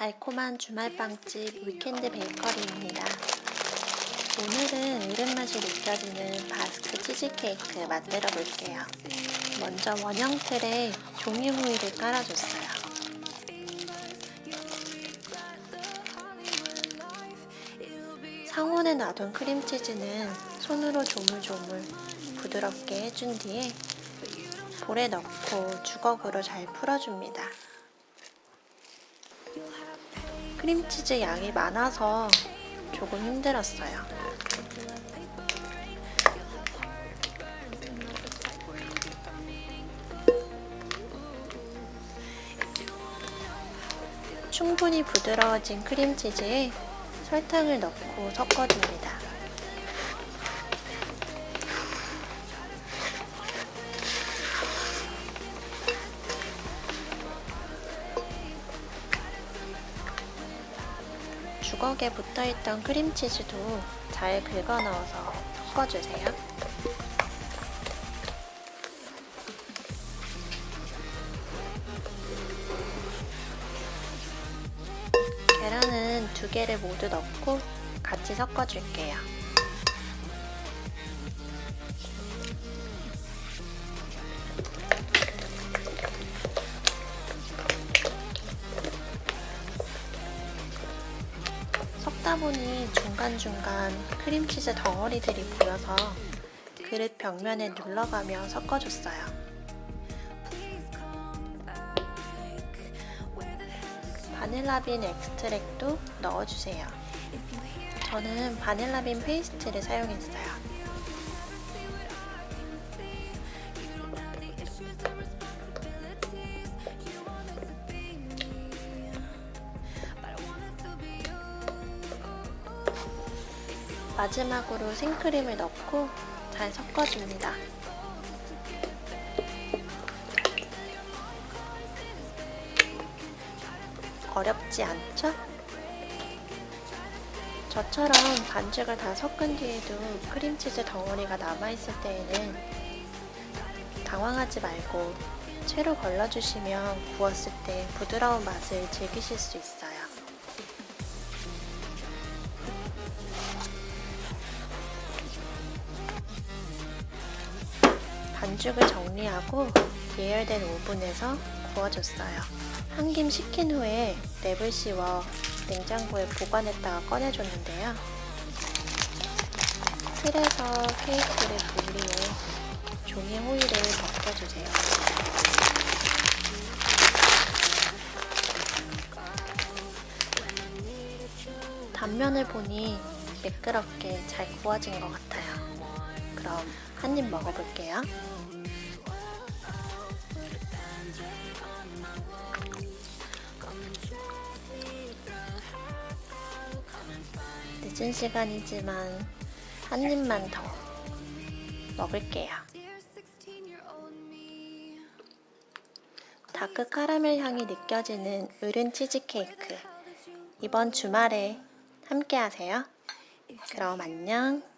달콤한 주말빵집 위켄드 베이커리입니다. 오늘은 이른맛이 느껴지는 바스크 치즈케이크 만들어 볼게요. 먼저 원형 틀에 종이 호일을 깔아줬어요. 상온에 놔둔 크림치즈는 손으로 조물조물 부드럽게 해준 뒤에 볼에 넣고 주걱으로 잘 풀어줍니다. 크림치즈 양이 많아서 조금 힘들었어요. 충분히 부드러워진 크림치즈에 설탕을 넣고 섞어줍니다. 주걱에 붙어있던 크림치즈도 잘 긁어 넣어서 섞어주세요. 계란은 2개를 모두 넣고 같이 섞어줄게요. 섞다 보니 중간중간 크림치즈 덩어리들이 보여서 그릇 벽면에 눌러가며 섞어줬어요. 바닐라빈 엑스트랙도 넣어주세요. 저는 바닐라빈 페이스트를 사용했어요. 마지막으로 생크림을 넣고 잘 섞어줍니다. 어렵지 않죠? 저처럼 반죽을 다 섞은 뒤에도 크림치즈 덩어리가 남아있을 때에는 당황하지 말고 채로 걸러주시면 구웠을 때 부드러운 맛을 즐기실 수 있어요. 반죽을 정리하고 예열된 오븐에서 구워줬어요. 한 김 식힌 후에 랩을 씌워 냉장고에 보관했다가 꺼내줬는데요. 틀에서 케이크를 분리해 종이 호일을 벗겨주세요. 단면을 보니 매끄럽게 잘 구워진 것 같아요. 그럼 한 입 먹어볼게요. 늦은 시간이지만 한 입만 더 먹을게요. 다크 카라멜 향이 느껴지는 으른 치즈케이크. 이번 주말에 함께 하세요. 그럼 안녕.